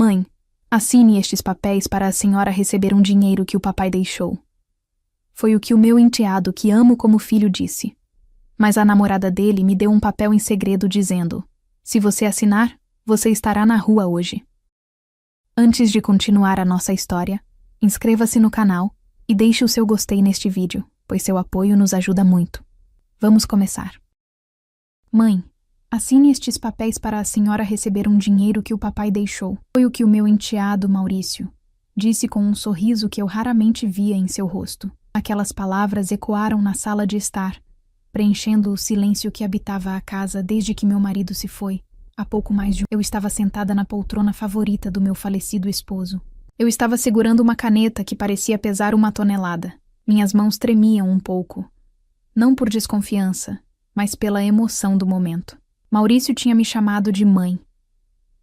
Mãe, assine estes papéis para a senhora receber um dinheiro que o papai deixou. Foi o que o meu enteado, que amo como filho, disse. Mas a namorada dele me deu um papel em segredo dizendo: se você assinar, você estará na rua hoje. Antes de continuar a nossa história, inscreva-se no canal e deixe o seu gostei neste vídeo, pois seu apoio nos ajuda muito. Vamos começar. Mãe, assine estes papéis para a senhora receber um dinheiro que o papai deixou. Foi o que o meu enteado, Maurício, disse com um sorriso que eu raramente via em seu rosto. Aquelas palavras ecoaram na sala de estar, preenchendo o silêncio que habitava a casa desde que meu marido se foi. Há pouco mais de eu estava sentada na poltrona favorita do meu falecido esposo. Eu estava segurando uma caneta que parecia pesar 1 tonelada. Minhas mãos tremiam um pouco. Não por desconfiança, mas pela emoção do momento. Maurício tinha me chamado de mãe.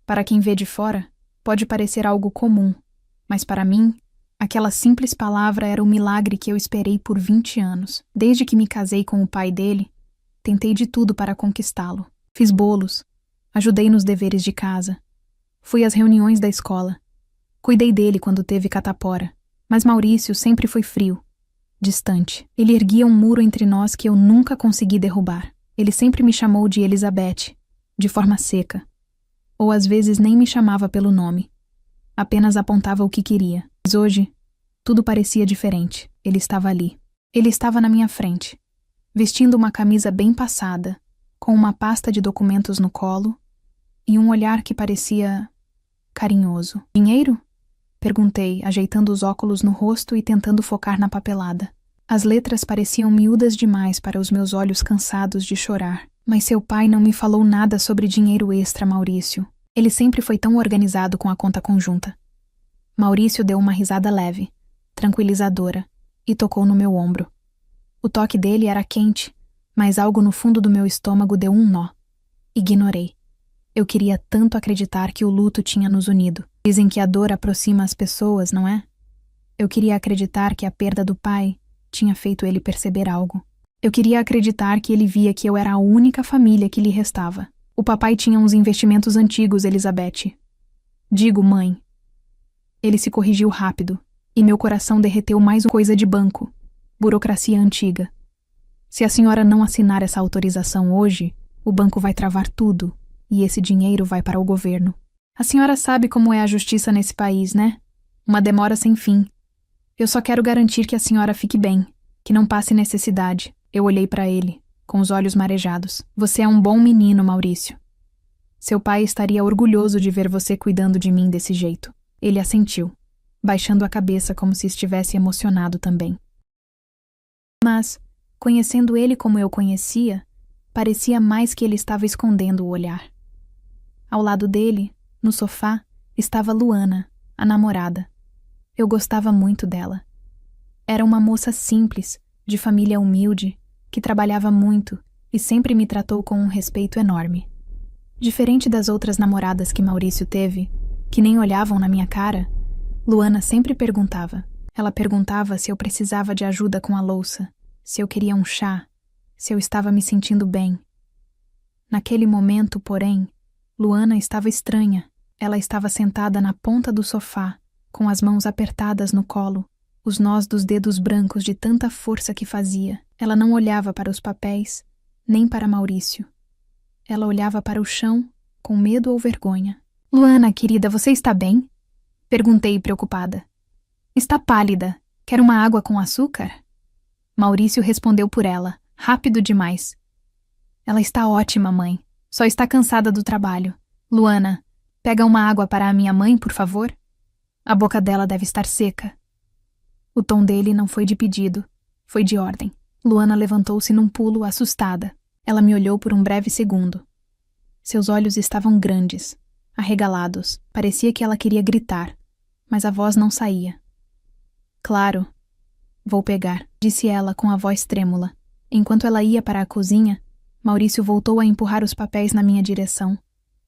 Para quem vê de fora, pode parecer algo comum, mas para mim, aquela simples palavra era o milagre que eu esperei por 20 anos. Desde que me casei com o pai dele, tentei de tudo para conquistá-lo. Fiz bolos, ajudei nos deveres de casa, fui às reuniões da escola, cuidei dele quando teve catapora. Mas Maurício sempre foi frio, distante. Ele erguia um muro entre nós que eu nunca consegui derrubar. Ele sempre me chamou de Elizabeth, de forma seca. Ou às vezes nem me chamava pelo nome. Apenas apontava o que queria. Mas hoje, tudo parecia diferente. Ele estava ali. Ele estava na minha frente, vestindo uma camisa bem passada, com uma pasta de documentos no colo e um olhar que parecia carinhoso. Dinheiro? Perguntei, ajeitando os óculos no rosto e tentando focar na papelada. As letras pareciam miúdas demais para os meus olhos cansados de chorar. Mas seu pai não me falou nada sobre dinheiro extra, Maurício. Ele sempre foi tão organizado com a conta conjunta. Maurício deu uma risada leve, tranquilizadora, e tocou no meu ombro. O toque dele era quente, mas algo no fundo do meu estômago deu um nó. Ignorei. Eu queria tanto acreditar que o luto tinha nos unido. Dizem que a dor aproxima as pessoas, não é? Eu queria acreditar que a perda do pai tinha feito ele perceber algo. Eu queria acreditar que ele via que eu era a única família que lhe restava. O papai tinha uns investimentos antigos, Elizabeth. Digo, mãe. Ele se corrigiu rápido, e meu coração derreteu mais uma coisa de banco. Burocracia antiga. Se a senhora não assinar essa autorização hoje, o banco vai travar tudo, e esse dinheiro vai para o governo. A senhora sabe como é a justiça nesse país, né? Uma demora sem fim. Eu só quero garantir que a senhora fique bem, que não passe necessidade. Eu olhei para ele, com os olhos marejados. Você é um bom menino, Maurício. Seu pai estaria orgulhoso de ver você cuidando de mim desse jeito. Ele assentiu, baixando a cabeça como se estivesse emocionado também. Mas, conhecendo ele como eu conhecia, parecia mais que ele estava escondendo o olhar. Ao lado dele, no sofá, estava Luana, a namorada. Eu gostava muito dela. Era uma moça simples, de família humilde, que trabalhava muito e sempre me tratou com um respeito enorme. Diferente das outras namoradas que Maurício teve, que nem olhavam na minha cara, Luana sempre perguntava. Ela perguntava se eu precisava de ajuda com a louça, se eu queria um chá, se eu estava me sentindo bem. Naquele momento, porém, Luana estava estranha. Ela estava sentada na ponta do sofá, com as mãos apertadas no colo, os nós dos dedos brancos de tanta força que fazia. Ela não olhava para os papéis, nem para Maurício. Ela olhava para o chão, com medo ou vergonha. Luana, querida, você está bem? Perguntei preocupada. Está pálida. Quer uma água com açúcar? Maurício respondeu por ela, rápido demais. Ela está ótima, mãe. Só está cansada do trabalho. Luana, pega uma água para a minha mãe, por favor? A boca dela deve estar seca. O tom dele não foi de pedido, foi de ordem. Luana levantou-se num pulo, assustada. Ela me olhou por um breve segundo. Seus olhos estavam grandes, arregalados. Parecia que ela queria gritar, mas a voz não saía. Claro, vou pegar, disse ela com a voz trêmula. Enquanto ela ia para a cozinha, Maurício voltou a empurrar os papéis na minha direção,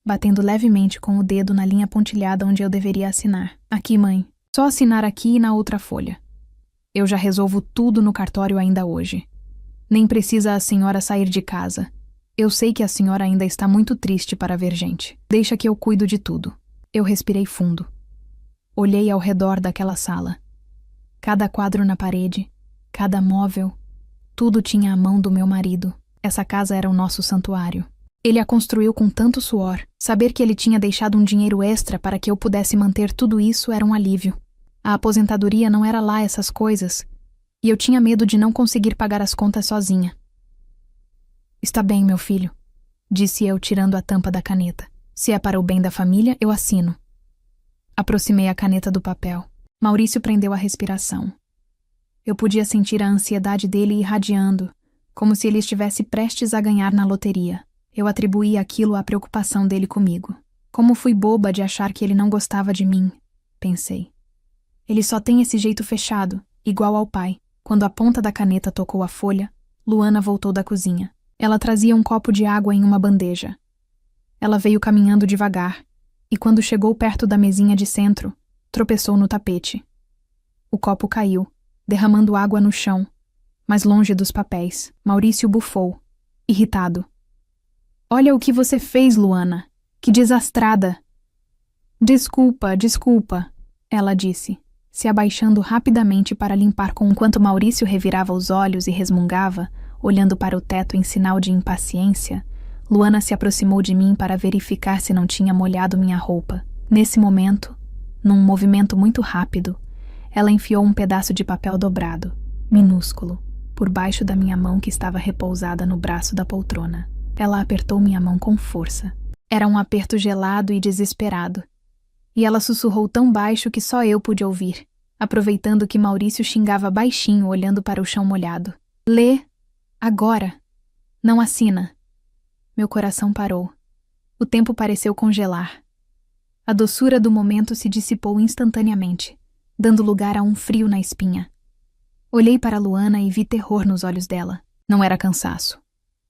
batendo levemente com o dedo na linha pontilhada onde eu deveria assinar. Aqui, mãe. Só assinar aqui e na outra folha. Eu já resolvo tudo no cartório ainda hoje. Nem precisa a senhora sair de casa. Eu sei que a senhora ainda está muito triste para ver gente. Deixa que eu cuido de tudo. Eu respirei fundo. Olhei ao redor daquela sala. Cada quadro na parede, cada móvel, tudo tinha a mão do meu marido. Essa casa era o nosso santuário. Ele a construiu com tanto suor. Saber que ele tinha deixado um dinheiro extra para que eu pudesse manter tudo isso era um alívio. A aposentadoria não era lá essas coisas, e eu tinha medo de não conseguir pagar as contas sozinha. Está bem, meu filho, disse eu tirando a tampa da caneta. Se é para o bem da família, eu assino. Aproximei a caneta do papel. Maurício prendeu a respiração. Eu podia sentir a ansiedade dele irradiando, como se ele estivesse prestes a ganhar na loteria. Eu atribuí aquilo à preocupação dele comigo. Como fui boba de achar que ele não gostava de mim, pensei. Ele só tem esse jeito fechado, igual ao pai. Quando a ponta da caneta tocou a folha, Luana voltou da cozinha. Ela trazia um copo de água em uma bandeja. Ela veio caminhando devagar, e quando chegou perto da mesinha de centro, tropeçou no tapete. O copo caiu, derramando água no chão, mas longe dos papéis. Maurício bufou, irritado. Olha o que você fez, Luana. Que desastrada. Desculpa, ela disse, se abaixando rapidamente para limpar enquanto Maurício revirava os olhos e resmungava, olhando para o teto em sinal de impaciência. Luana se aproximou de mim para verificar se não tinha molhado minha roupa. Nesse momento, num movimento muito rápido, ela enfiou um pedaço de papel dobrado, minúsculo, por baixo da minha mão que estava repousada no braço da poltrona. Ela apertou minha mão com força. Era um aperto gelado e desesperado. E ela sussurrou tão baixo que só eu pude ouvir, aproveitando que Maurício xingava baixinho olhando para o chão molhado. Lê, agora. Não assina. Meu coração parou. O tempo pareceu congelar. A doçura do momento se dissipou instantaneamente, dando lugar a um frio na espinha. Olhei para Luana e vi terror nos olhos dela. Não era cansaço.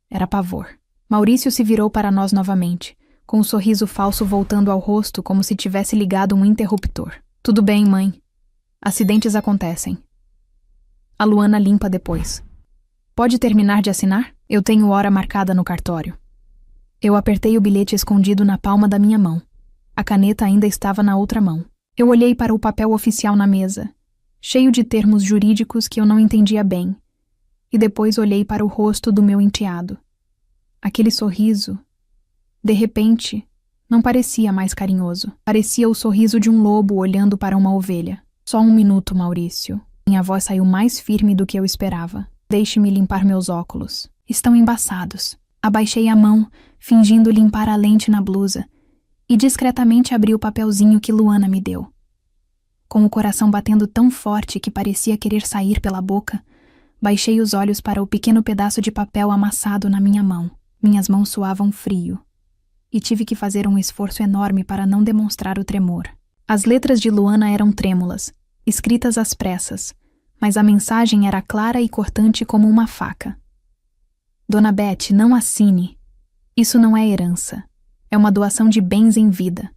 Era pavor. Maurício se virou para nós novamente, com um sorriso falso voltando ao rosto como se tivesse ligado um interruptor. Tudo bem, mãe. Acidentes acontecem. A Luana limpa depois. Pode terminar de assinar? Eu tenho hora marcada no cartório. Eu apertei o bilhete escondido na palma da minha mão. A caneta ainda estava na outra mão. Eu olhei para o papel oficial na mesa, cheio de termos jurídicos que eu não entendia bem, e depois olhei para o rosto do meu enteado. Aquele sorriso, de repente, não parecia mais carinhoso. Parecia o sorriso de um lobo olhando para uma ovelha. Só um minuto, Maurício. Minha voz saiu mais firme do que eu esperava. Deixe-me limpar meus óculos. Estão embaçados. Abaixei a mão, fingindo limpar a lente na blusa, e discretamente abri o papelzinho que Luana me deu. Com o coração batendo tão forte que parecia querer sair pela boca, baixei os olhos para o pequeno pedaço de papel amassado na minha mão. Minhas mãos suavam frio, e tive que fazer um esforço enorme para não demonstrar o tremor. As letras de Luana eram trêmulas, escritas às pressas, mas a mensagem era clara e cortante como uma faca. Dona Beth, não assine. Isso não é herança. É uma doação de bens em vida.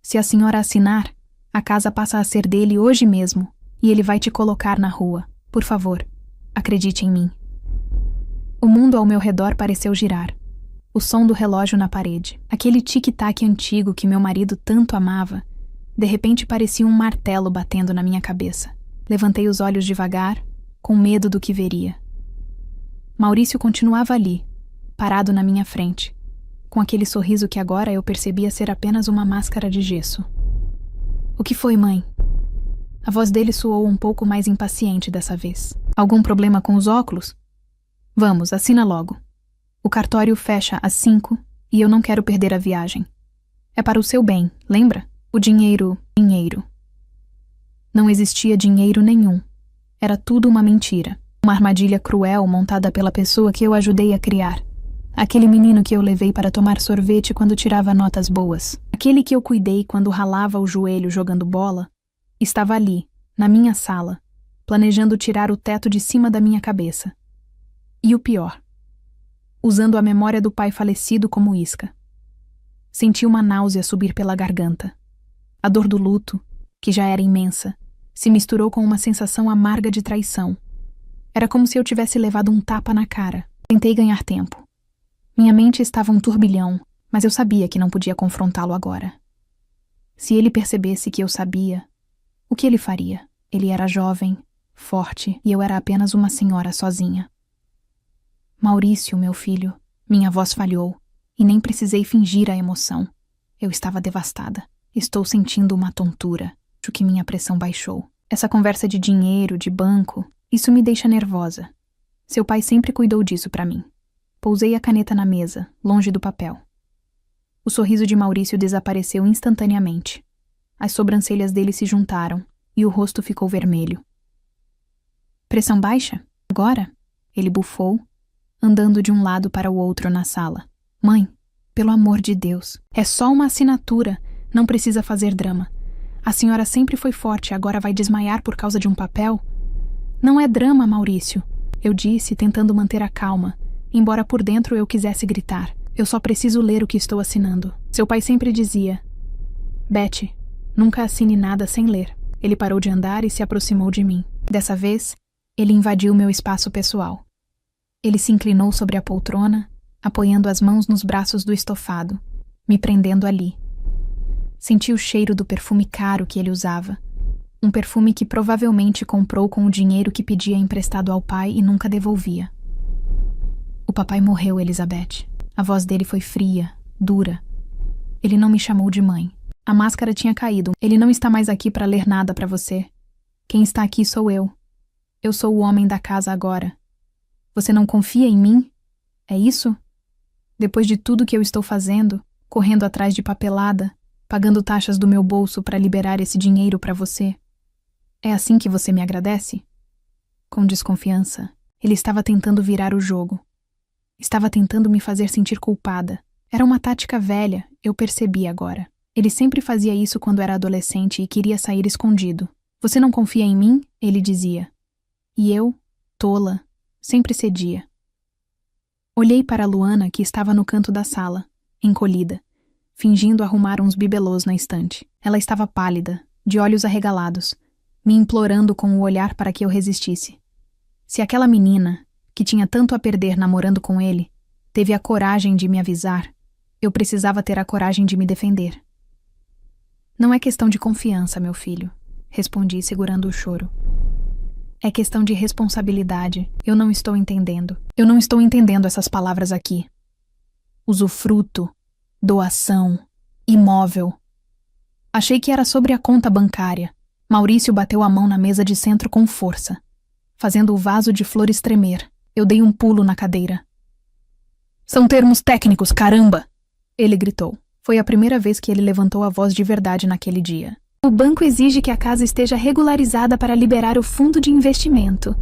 Se a senhora assinar, a casa passa a ser dele hoje mesmo, e ele vai te colocar na rua. Por favor, acredite em mim. O mundo ao meu redor pareceu girar. O som do relógio na parede, aquele tic-tac antigo que meu marido tanto amava, de repente parecia um martelo batendo na minha cabeça. Levantei os olhos devagar, com medo do que veria. Maurício continuava ali, parado na minha frente, com aquele sorriso que agora eu percebia ser apenas uma máscara de gesso. O que foi, mãe? A voz dele soou um pouco mais impaciente dessa vez. Algum problema com os óculos? Vamos, assina logo. O cartório fecha às 5 e eu não quero perder a viagem. É para o seu bem, lembra? O dinheiro. Não existia dinheiro nenhum. Era tudo uma mentira. Uma armadilha cruel montada pela pessoa que eu ajudei a criar. Aquele menino que eu levei para tomar sorvete quando tirava notas boas. Aquele que eu cuidei quando ralava o joelho jogando bola. Estava ali, na minha sala, planejando tirar o teto de cima da minha cabeça. E o pior, usando a memória do pai falecido como isca. Senti uma náusea subir pela garganta. A dor do luto, que já era imensa, se misturou com uma sensação amarga de traição. Era como se eu tivesse levado um tapa na cara. Tentei ganhar tempo. Minha mente estava um turbilhão, mas eu sabia que não podia confrontá-lo agora. Se ele percebesse que eu sabia, o que ele faria? Ele era jovem, forte, e eu era apenas uma senhora sozinha. Maurício, meu filho, minha voz falhou, e nem precisei fingir a emoção. Eu estava devastada. Estou sentindo uma tontura. Acho que minha pressão baixou. Essa conversa de dinheiro, de banco, isso me deixa nervosa. Seu pai sempre cuidou disso para mim. Pousei a caneta na mesa, longe do papel. O sorriso de Maurício desapareceu instantaneamente. As sobrancelhas dele se juntaram e o rosto ficou vermelho. Pressão baixa? Agora? Ele bufou, andando de um lado para o outro na sala. Mãe, pelo amor de Deus, é só uma assinatura, não precisa fazer drama. A senhora sempre foi forte, agora vai desmaiar por causa de um papel? Não é drama, Maurício, eu disse, tentando manter a calma, embora por dentro eu quisesse gritar. Eu só preciso ler o que estou assinando. Seu pai sempre dizia: Betty, nunca assine nada sem ler. Ele parou de andar e se aproximou de mim. Dessa vez, ele invadiu meu espaço pessoal. Ele se inclinou sobre a poltrona, apoiando as mãos nos braços do estofado, me prendendo ali. Senti o cheiro do perfume caro que ele usava. Um perfume que provavelmente comprou com o dinheiro que pedia emprestado ao pai e nunca devolvia. O papai morreu, Elizabeth. A voz dele foi fria, dura. Ele não me chamou de mãe. A máscara tinha caído. Ele não está mais aqui para ler nada para você. Quem está aqui sou eu. Eu sou o homem da casa agora. Você não confia em mim? É isso? Depois de tudo que eu estou fazendo, correndo atrás de papelada, pagando taxas do meu bolso para liberar esse dinheiro para você. É assim que você me agradece? Com desconfiança, ele estava tentando virar o jogo. Estava tentando me fazer sentir culpada. Era uma tática velha, eu percebi agora. Ele sempre fazia isso quando era adolescente e queria sair escondido. Você não confia em mim? Ele dizia. E eu, tola, sempre cedia. Olhei para Luana, que estava no canto da sala, encolhida, fingindo arrumar uns bibelôs na estante. Ela estava pálida, de olhos arregalados, me implorando com o olhar para que eu resistisse. Se aquela menina, que tinha tanto a perder namorando com ele, teve a coragem de me avisar, eu precisava ter a coragem de me defender. Não é questão de confiança, meu filho, respondi segurando o choro. É questão de responsabilidade. Eu não estou entendendo. Eu não estou entendendo essas palavras aqui. Usufruto, doação, imóvel. Achei que era sobre a conta bancária. Maurício bateu a mão na mesa de centro com força, fazendo o vaso de flores tremer. Eu dei um pulo na cadeira. São termos técnicos, caramba! Ele gritou. Foi a primeira vez que ele levantou a voz de verdade naquele dia. O banco exige que a casa esteja regularizada para liberar o fundo de investimento.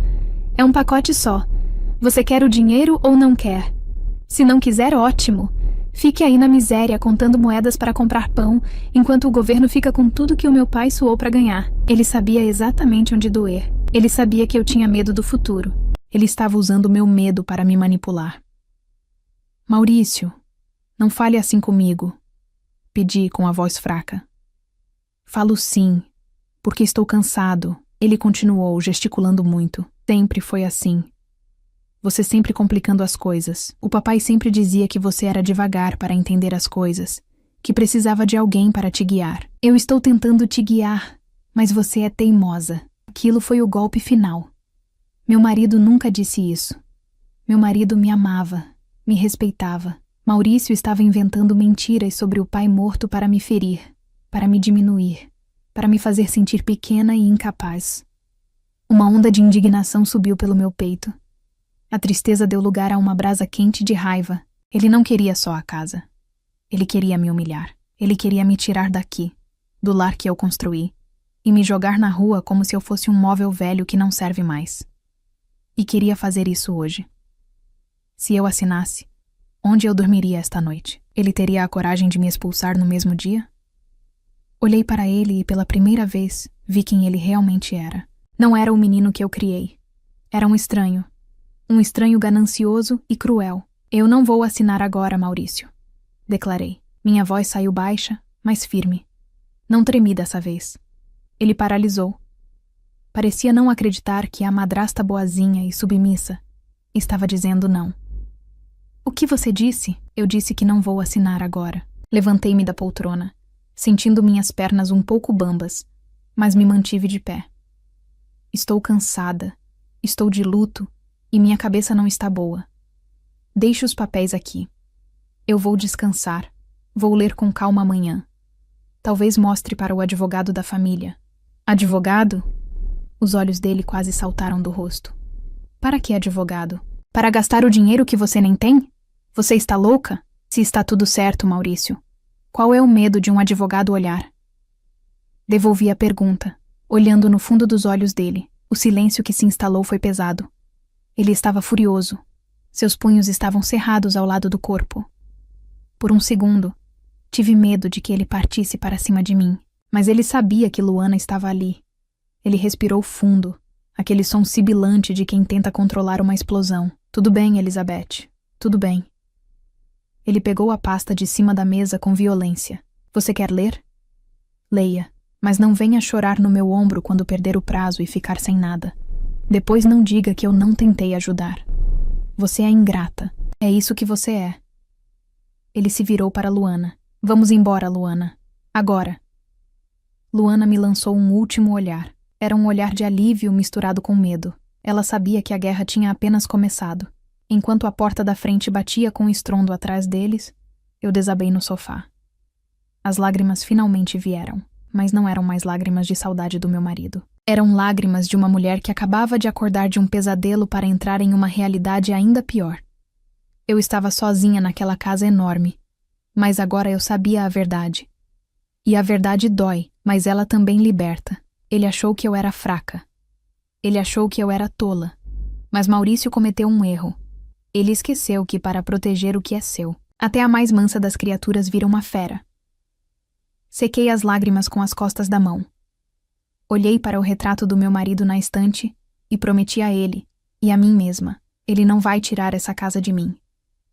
É um pacote só. Você quer o dinheiro ou não quer? Se não quiser, ótimo. Fique aí na miséria contando moedas para comprar pão, enquanto o governo fica com tudo que o meu pai suou para ganhar. Ele sabia exatamente onde doer. Ele sabia que eu tinha medo do futuro. Ele estava usando o meu medo para me manipular. Maurício, não fale assim comigo, pedi com a voz fraca. Falo sim, porque estou cansado. Ele continuou, gesticulando muito. Sempre foi assim. Você sempre complicando as coisas. O papai sempre dizia que você era devagar para entender as coisas, que precisava de alguém para te guiar. Eu estou tentando te guiar, mas você é teimosa. Aquilo foi o golpe final. Meu marido nunca disse isso. Meu marido me amava, me respeitava. Maurício estava inventando mentiras sobre o pai morto para me ferir, para me diminuir, para me fazer sentir pequena e incapaz. Uma onda de indignação subiu pelo meu peito. A tristeza deu lugar a uma brasa quente de raiva. Ele não queria só a casa. Ele queria me humilhar. Ele queria me tirar daqui, do lar que eu construí, e me jogar na rua como se eu fosse um móvel velho que não serve mais. E queria fazer isso hoje. Se eu assinasse, onde eu dormiria esta noite? Ele teria a coragem de me expulsar no mesmo dia? Olhei para ele e pela primeira vez vi quem ele realmente era. Não era o menino que eu criei. Era um estranho ganancioso e cruel. Eu não vou assinar agora, Maurício, declarei. Minha voz saiu baixa, mas firme. Não tremi dessa vez. Ele paralisou. Parecia não acreditar que a madrasta boazinha e submissa estava dizendo não. O que você disse? Eu disse que não vou assinar agora. Levantei-me da poltrona. sentindo minhas pernas um pouco bambas, mas me mantive de pé. Estou cansada, estou de luto e minha cabeça não está boa. Deixe os papéis aqui. Eu vou descansar, vou ler com calma amanhã. Talvez mostre para o advogado da família. Advogado? Os olhos dele quase saltaram do rosto. Para que advogado? Para gastar o dinheiro que você nem tem? Você está louca? Se está tudo certo, Maurício. Qual é o medo de um advogado olhar? Devolvi a pergunta, olhando no fundo dos olhos dele. O silêncio que se instalou foi pesado. Ele estava furioso. Seus punhos estavam cerrados ao lado do corpo. Por um segundo, tive medo de que ele partisse para cima de mim, mas ele sabia que Luana estava ali. Ele respirou fundo, aquele som sibilante de quem tenta controlar uma explosão. Tudo bem, Elizabeth. Tudo bem. Ele pegou a pasta de cima da mesa com violência. Você quer ler? Leia, mas não venha chorar no meu ombro quando perder o prazo e ficar sem nada. Depois não diga que eu não tentei ajudar. Você é ingrata. É isso que você é. Ele se virou para Luana. Vamos embora, Luana. Agora. Luana me lançou um último olhar. Era um olhar de alívio misturado com medo. Ela sabia que a guerra tinha apenas começado. Enquanto a porta da frente batia com estrondo atrás deles, eu desabei no sofá. As lágrimas finalmente vieram, mas não eram mais lágrimas de saudade do meu marido. Eram lágrimas de uma mulher que acabava de acordar de um pesadelo para entrar em uma realidade ainda pior. Eu estava sozinha naquela casa enorme, mas agora eu sabia a verdade. E a verdade dói, mas ela também liberta. Ele achou que eu era fraca. Ele achou que eu era tola. Mas Maurício cometeu um erro. Ele esqueceu que para proteger o que é seu, até a mais mansa das criaturas vira uma fera. Sequei as lágrimas com as costas da mão. Olhei para o retrato do meu marido na estante e prometi a ele, e a mim mesma, ele não vai tirar essa casa de mim.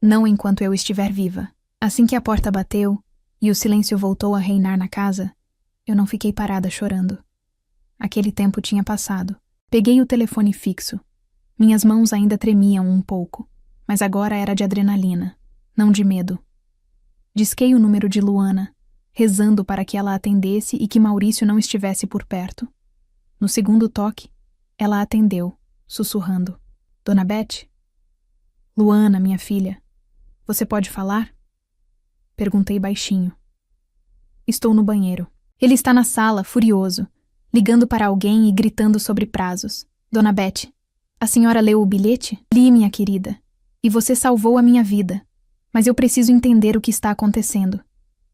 Não enquanto eu estiver viva. Assim que a porta bateu e o silêncio voltou a reinar na casa, eu não fiquei parada chorando. Aquele tempo tinha passado. Peguei o telefone fixo. Minhas mãos ainda tremiam um pouco, mas agora era de adrenalina, não de medo. Disquei o número de Luana, rezando para que ela atendesse e que Maurício não estivesse por perto. No segundo toque, ela atendeu, sussurrando. Dona Beth? Luana, minha filha. Você pode falar? Perguntei baixinho. Estou no banheiro. Ele está na sala, furioso, ligando para alguém e gritando sobre prazos. Dona Beth, a senhora leu o bilhete? Li, minha querida. E você salvou a minha vida. Mas eu preciso entender o que está acontecendo.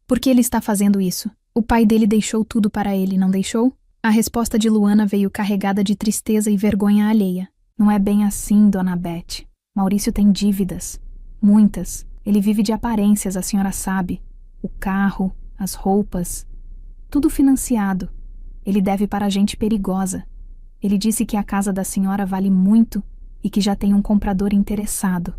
Por que ele está fazendo isso? O pai dele deixou tudo para ele, não deixou? A resposta de Luana veio carregada de tristeza e vergonha alheia. Não é bem assim, Dona Beth. Maurício tem dívidas. Muitas. Ele vive de aparências, a senhora sabe. O carro, as roupas. Tudo financiado. Ele deve para gente perigosa. Ele disse que a casa da senhora vale muito e que já tem um comprador interessado.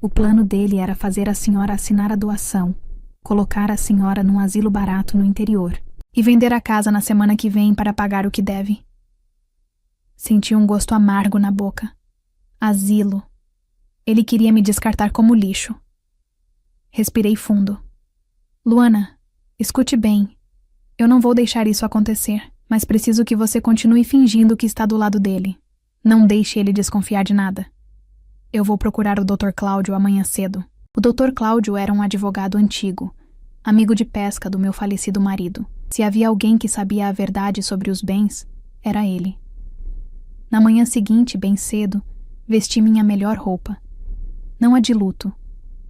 O plano dele era fazer a senhora assinar a doação, colocar a senhora num asilo barato no interior e vender a casa na semana que vem para pagar o que deve. Senti um gosto amargo na boca. Asilo. Ele queria me descartar como lixo. Respirei fundo. Luana, escute bem. Eu não vou deixar isso acontecer, mas preciso que você continue fingindo que está do lado dele. Não deixe ele desconfiar de nada. Eu vou procurar o Dr. Cláudio amanhã cedo. O Dr. Cláudio era um advogado antigo, amigo de pesca do meu falecido marido. Se havia alguém que sabia a verdade sobre os bens, era ele. Na manhã seguinte, bem cedo, vesti minha melhor roupa. Não a de luto,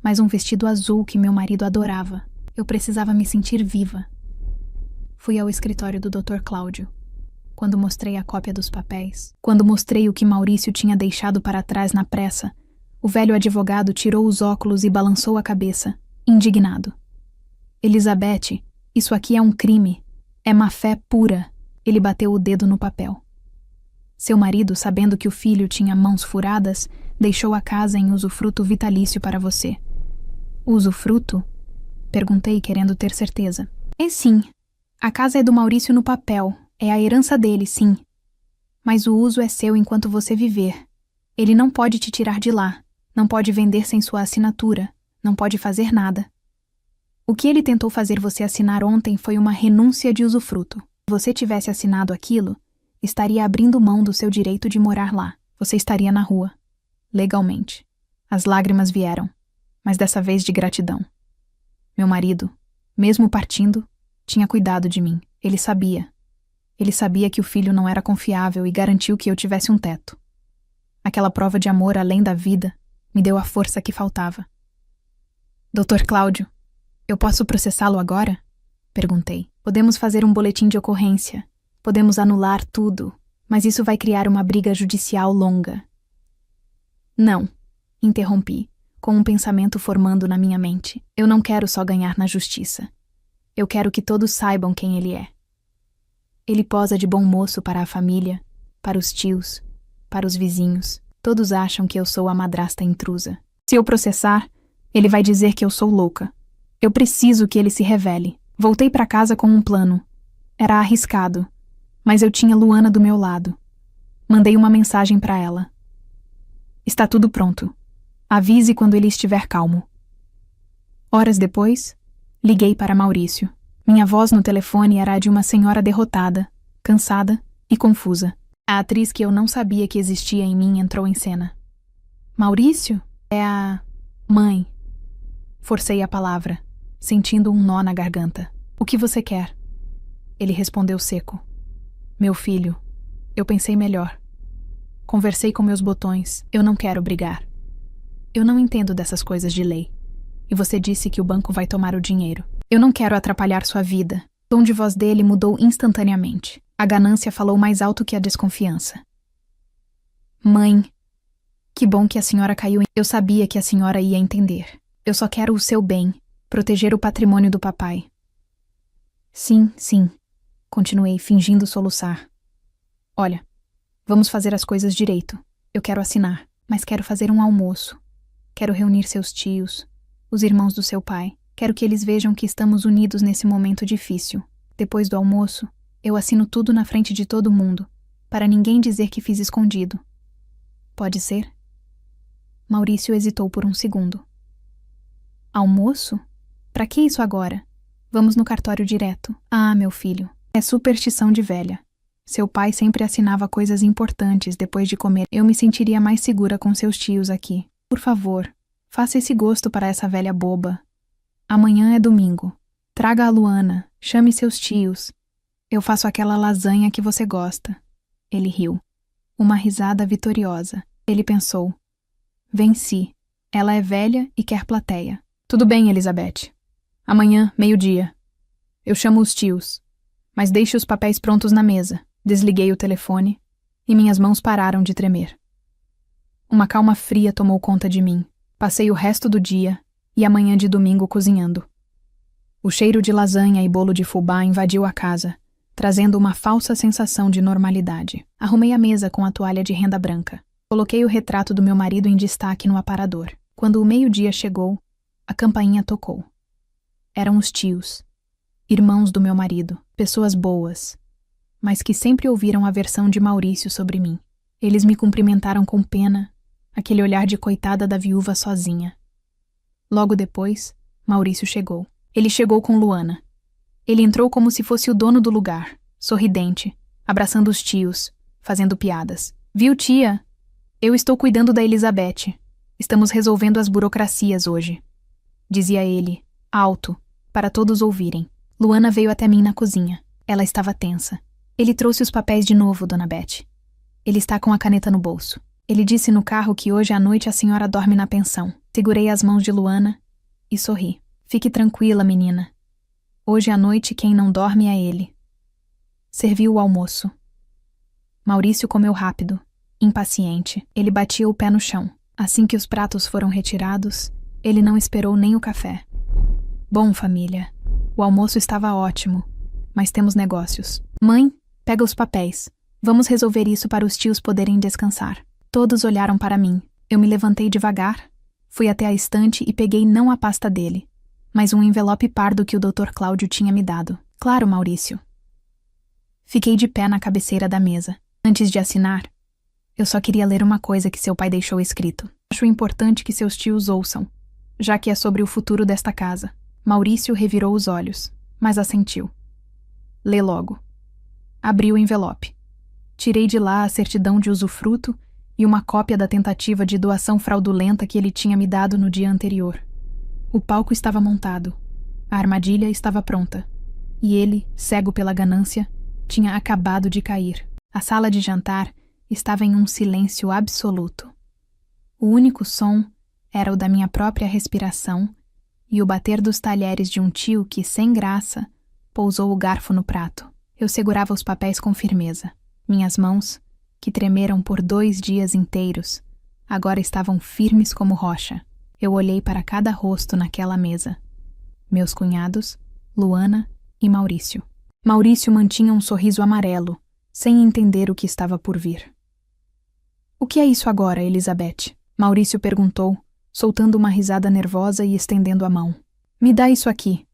mas um vestido azul que meu marido adorava. Eu precisava me sentir viva. Fui ao escritório do Dr. Cláudio. Quando mostrei a cópia dos papéis, quando mostrei o que Maurício tinha deixado para trás na pressa, o velho advogado tirou os óculos e balançou a cabeça, indignado. Elizabeth, isso aqui é um crime. É má-fé pura. Ele bateu o dedo no papel. Seu marido, sabendo que o filho tinha mãos furadas, deixou a casa em usufruto vitalício para você. Usufruto? Perguntei, querendo ter certeza. É sim. A casa é do Maurício no papel. É a herança dele, sim. Mas o uso é seu enquanto você viver. Ele não pode te tirar de lá. Não pode vender sem sua assinatura. Não pode fazer nada. O que ele tentou fazer você assinar ontem foi uma renúncia de usufruto. Se você tivesse assinado aquilo, estaria abrindo mão do seu direito de morar lá. Você estaria na rua. Legalmente. As lágrimas vieram, mas dessa vez de gratidão. Meu marido, mesmo partindo, tinha cuidado de mim. Ele sabia. Ele sabia que o filho não era confiável e garantiu que eu tivesse um teto. Aquela prova de amor além da vida me deu a força que faltava. Dr. Cláudio, eu posso processá-lo agora? Perguntei. Podemos fazer um boletim de ocorrência. Podemos anular tudo, mas isso vai criar uma briga judicial longa. Não, interrompi, com um pensamento formando na minha mente. Eu não quero só ganhar na justiça. Eu quero que todos saibam quem ele é. Ele posa de bom moço para a família, para os tios, para os vizinhos. Todos acham que eu sou a madrasta intrusa. Se eu processar, ele vai dizer que eu sou louca. Eu preciso que ele se revele. Voltei para casa com um plano. Era arriscado, mas eu tinha Luana do meu lado. Mandei uma mensagem para ela. Está tudo pronto. Avise quando ele estiver calmo. Horas depois, liguei para Maurício. Minha voz no telefone era a de uma senhora derrotada, cansada e confusa. A atriz que eu não sabia que existia em mim entrou em cena. Maurício? É a... mãe. Forcei a palavra, sentindo um nó na garganta. O que você quer? Ele respondeu seco. Meu filho, eu pensei melhor. Conversei com meus botões. Eu não quero brigar. Eu não entendo dessas coisas de lei. E você disse que o banco vai tomar o dinheiro. Eu não quero atrapalhar sua vida. O tom de voz dele mudou instantaneamente. A ganância falou mais alto que a desconfiança. Mãe, que bom que a senhora caiu em... Eu sabia que a senhora ia entender. Eu só quero o seu bem, proteger o patrimônio do papai. Sim, sim, continuei fingindo soluçar. Olha, vamos fazer as coisas direito. Eu quero assinar, mas quero fazer um almoço. Quero reunir seus tios, os irmãos do seu pai. Quero que eles vejam que estamos unidos nesse momento difícil. Depois do almoço, eu assino tudo na frente de todo mundo, para ninguém dizer que fiz escondido. Pode ser? Maurício hesitou por um segundo. Almoço? Pra que isso agora? Vamos no cartório direto. Ah, meu filho, é superstição de velha. Seu pai sempre assinava coisas importantes depois de comer. Eu me sentiria mais segura com seus tios aqui. Por favor, faça esse gosto para essa velha boba. Amanhã é domingo. Traga a Luana, chame seus tios. Eu faço aquela lasanha que você gosta. Ele riu. Uma risada vitoriosa. Ele pensou. Venci. Ela é velha e quer plateia. Tudo bem, Elizabeth. Amanhã, 12h. Eu chamo os tios. Mas deixe os papéis prontos na mesa. Desliguei o telefone e minhas mãos pararam de tremer. Uma calma fria tomou conta de mim. Passei o resto do dia e a manhã de domingo cozinhando. O cheiro de lasanha e bolo de fubá invadiu a casa, trazendo uma falsa sensação de normalidade. Arrumei a mesa com a toalha de renda branca. Coloquei o retrato do meu marido em destaque no aparador. Quando o meio-dia chegou, a campainha tocou. Eram os tios, irmãos do meu marido, pessoas boas, mas que sempre ouviram a versão de Maurício sobre mim. Eles me cumprimentaram com pena, aquele olhar de coitada da viúva sozinha. Logo depois, Maurício chegou. Ele chegou com Luana. Ele entrou como se fosse o dono do lugar, sorridente, abraçando os tios, fazendo piadas. Viu, tia? Eu estou cuidando da Elizabeth. Estamos resolvendo as burocracias hoje. Dizia ele, alto, para todos ouvirem. Luana veio até mim na cozinha. Ela estava tensa. Ele trouxe os papéis de novo, dona Beth. Ele está com a caneta no bolso. Ele disse no carro que hoje à noite a senhora dorme na pensão. Segurei as mãos de Luana e sorri. Fique tranquila, menina. Hoje à noite quem não dorme é ele. Serviu o almoço. Maurício comeu rápido, impaciente. Ele batia o pé no chão. Assim que os pratos foram retirados, ele não esperou nem o café. Bom, família, o almoço estava ótimo, mas temos negócios. Mãe, pega os papéis. Vamos resolver isso para os tios poderem descansar. Todos olharam para mim. Eu me levantei devagar, fui até a estante e peguei não a pasta dele, mas um envelope pardo que o Dr. Cláudio tinha me dado. Claro, Maurício. Fiquei de pé na cabeceira da mesa. Antes de assinar, eu só queria ler uma coisa que seu pai deixou escrito. Acho importante que seus tios ouçam, já que é sobre o futuro desta casa. Maurício revirou os olhos, mas assentiu. Lê logo. Abri o envelope. Tirei de lá a certidão de usufruto e uma cópia da tentativa de doação fraudulenta que ele tinha me dado no dia anterior. O palco estava montado. A armadilha estava pronta. E ele, cego pela ganância, tinha acabado de cair. A sala de jantar estava em um silêncio absoluto. O único som era o da minha própria respiração e o bater dos talheres de um tio que, sem graça, pousou o garfo no prato. Eu segurava os papéis com firmeza. Minhas mãos, que tremeram por 2 dias inteiros, agora estavam firmes como rocha. Eu olhei para cada rosto naquela mesa. Meus cunhados, Luana e Maurício. Maurício mantinha um sorriso amarelo, sem entender o que estava por vir. O que é isso agora, Elizabeth? Maurício perguntou, soltando uma risada nervosa e estendendo a mão. Me dá isso aqui.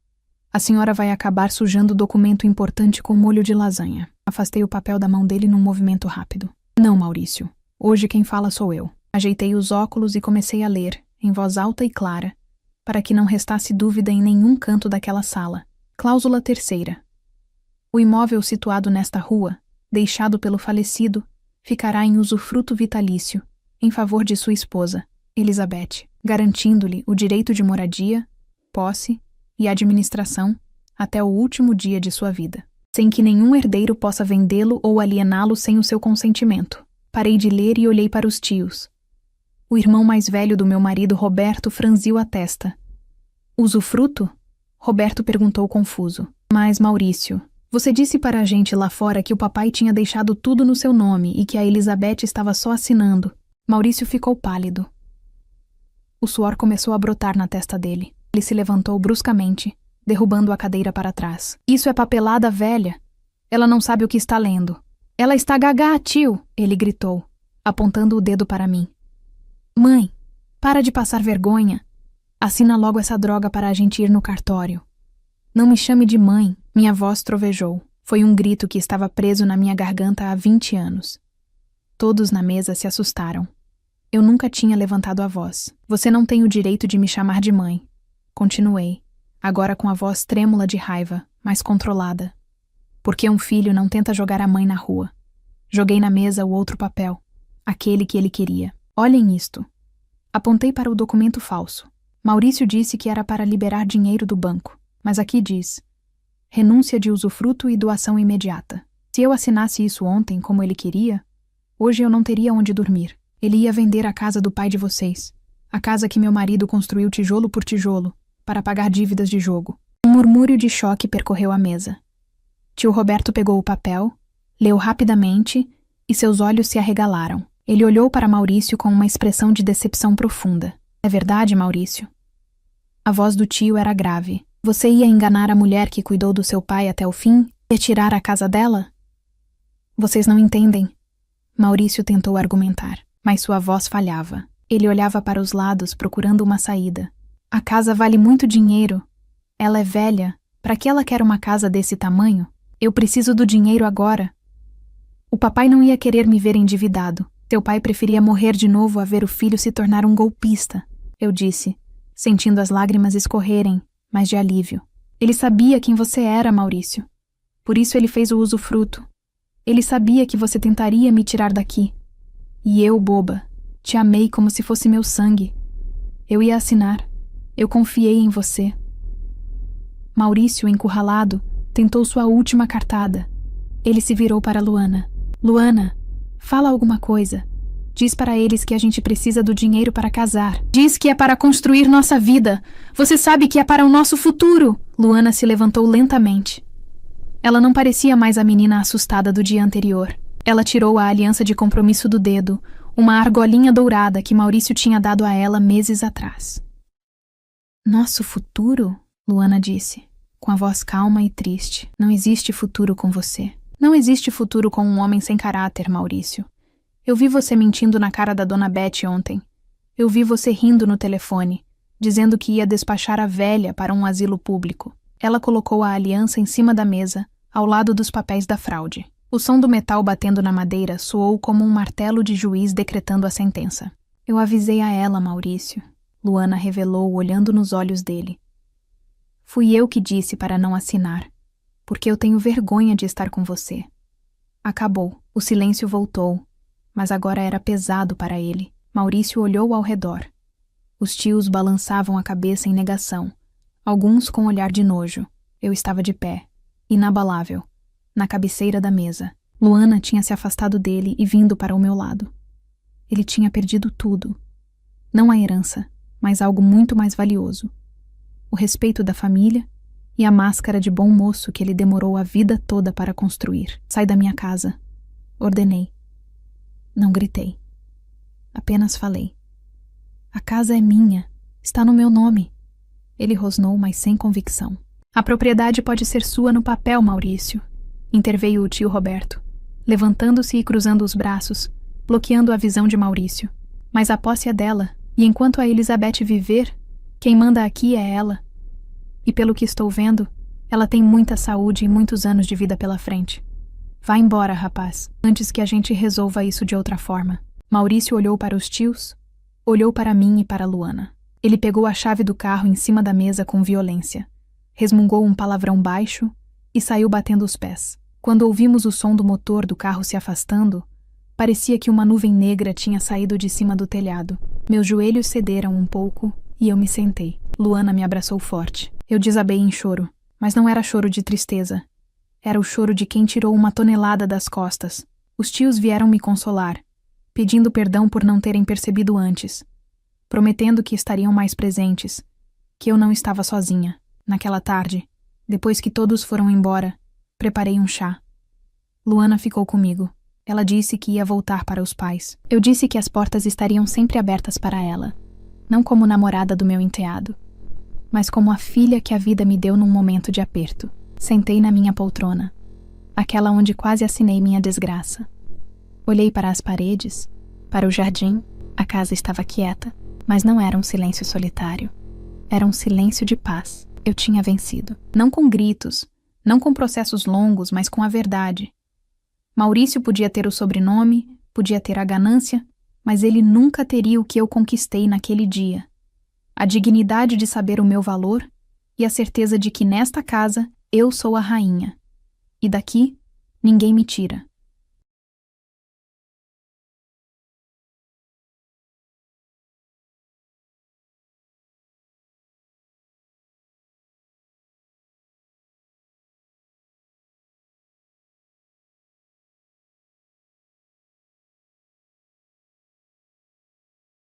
A senhora vai acabar sujando o documento importante com molho de lasanha. Afastei o papel da mão dele num movimento rápido. Não, Maurício. Hoje quem fala sou eu. Ajeitei os óculos e comecei a ler, em voz alta e clara, para que não restasse dúvida em nenhum canto daquela sala. Cláusula 3ª. O imóvel situado nesta rua, deixado pelo falecido, ficará em usufruto vitalício, em favor de sua esposa, Elizabeth, garantindo-lhe o direito de moradia, posse e administração até o último dia de sua vida, sem que nenhum herdeiro possa vendê-lo ou aliená-lo sem o seu consentimento. Parei de ler e olhei para os tios. O irmão mais velho do meu marido, Roberto, franziu a testa. Usufruto? Roberto perguntou confuso. Mas, Maurício, você disse para a gente lá fora que o papai tinha deixado tudo no seu nome e que a Elizabeth estava só assinando. Maurício ficou pálido. O suor começou a brotar na testa dele. Ele se levantou bruscamente, derrubando a cadeira para trás. Isso é papelada velha. Ela não sabe o que está lendo. Ela está gagá, tio, ele gritou, apontando o dedo para mim. Mãe, para de passar vergonha. Assina logo essa droga para a gente ir no cartório. Não me chame de mãe, minha voz trovejou. Foi um grito que estava preso na minha garganta há 20 anos. Todos na mesa se assustaram. Eu nunca tinha levantado a voz. Você não tem o direito de me chamar de mãe. Continuei, agora com a voz trêmula de raiva, mas controlada. Porque um filho não tenta jogar a mãe na rua. Joguei na mesa o outro papel, aquele que ele queria. Olhem isto. Apontei para o documento falso. Maurício disse que era para liberar dinheiro do banco, mas aqui diz: renúncia de usufruto e doação imediata. Se eu assinasse isso ontem como ele queria, hoje eu não teria onde dormir. Ele ia vender a casa do pai de vocês, a casa que meu marido construiu tijolo por tijolo, para pagar dívidas de jogo. Um murmúrio de choque percorreu a mesa. Tio Roberto pegou o papel, leu rapidamente e seus olhos se arregalaram. Ele olhou para Maurício com uma expressão de decepção profunda. É verdade, Maurício? A voz do tio era grave. Você ia enganar a mulher que cuidou do seu pai até o fim e tirar a casa dela? Vocês não entendem. Maurício tentou argumentar, mas sua voz falhava. Ele olhava para os lados procurando uma saída. A casa vale muito dinheiro. Ela é velha. Para que ela quer uma casa desse tamanho? Eu preciso do dinheiro agora. O papai não ia querer me ver endividado. Teu pai preferia morrer de novo a ver o filho se tornar um golpista, eu disse, sentindo as lágrimas escorrerem, mas de alívio. Ele sabia quem você era, Maurício. Por isso ele fez o usufruto. Ele sabia que você tentaria me tirar daqui. E eu, boba, te amei como se fosse meu sangue. Eu ia assinar. Eu confiei em você. Maurício, encurralado, tentou sua última cartada. Ele se virou para Luana. Luana, fala alguma coisa. Diz para eles que a gente precisa do dinheiro para casar. Diz que é para construir nossa vida. Você sabe que é para o nosso futuro. Luana se levantou lentamente. Ela não parecia mais a menina assustada do dia anterior. Ela tirou a aliança de compromisso do dedo, uma argolinha dourada que Maurício tinha dado a ela meses atrás. Nosso futuro? Luana disse, com a voz calma e triste. Não existe futuro com você. Não existe futuro com um homem sem caráter, Maurício. Eu vi você mentindo na cara da dona Beth ontem. Eu vi você rindo no telefone, dizendo que ia despachar a velha para um asilo público. Ela colocou a aliança em cima da mesa, ao lado dos papéis da fraude. O som do metal batendo na madeira soou como um martelo de juiz decretando a sentença. Eu avisei a ela, Maurício. Luana revelou, olhando nos olhos dele. Fui eu que disse para não assinar, porque eu tenho vergonha de estar com você. Acabou. O silêncio voltou, mas agora era pesado para ele. Maurício olhou ao redor. Os tios balançavam a cabeça em negação, alguns com olhar de nojo. Eu estava de pé, inabalável, na cabeceira da mesa. Luana tinha se afastado dele e vindo para o meu lado. Ele tinha perdido tudo. Não a herança, mas algo muito mais valioso. O respeito da família e a máscara de bom moço que ele demorou a vida toda para construir. Sai da minha casa. Ordenei. Não gritei. Apenas falei. A casa é minha. Está no meu nome. Ele rosnou, mas sem convicção. A propriedade pode ser sua no papel, Maurício. Interveio o tio Roberto, levantando-se e cruzando os braços, bloqueando a visão de Maurício. Mas a posse é dela, e enquanto a Elizabeth viver, quem manda aqui é ela. E pelo que estou vendo, ela tem muita saúde e muitos anos de vida pela frente. Vá embora, rapaz, antes que a gente resolva isso de outra forma. Maurício olhou para os tios, olhou para mim e para Luana. Ele pegou a chave do carro em cima da mesa com violência, resmungou um palavrão baixo e saiu batendo os pés. Quando ouvimos o som do motor do carro se afastando, parecia que uma nuvem negra tinha saído de cima do telhado. Meus joelhos cederam um pouco e eu me sentei. Luana me abraçou forte. Eu desabei em choro, mas não era choro de tristeza. Era o choro de quem tirou uma tonelada das costas. Os tios vieram me consolar, pedindo perdão por não terem percebido antes, prometendo que estariam mais presentes, que eu não estava sozinha. Naquela tarde, depois que todos foram embora, preparei um chá. Luana ficou comigo. Ela disse que ia voltar para os pais. Eu disse que as portas estariam sempre abertas para ela, não como namorada do meu enteado, mas como a filha que a vida me deu num momento de aperto. Sentei na minha poltrona, aquela onde quase assinei minha desgraça. Olhei para as paredes, para o jardim. A casa estava quieta, mas não era um silêncio solitário. Era um silêncio de paz. Eu tinha vencido. Não com gritos, não com processos longos, mas com a verdade. Maurício podia ter o sobrenome, podia ter a ganância, mas ele nunca teria o que eu conquistei naquele dia. A dignidade de saber o meu valor e a certeza de que nesta casa eu sou a rainha. E daqui, ninguém me tira.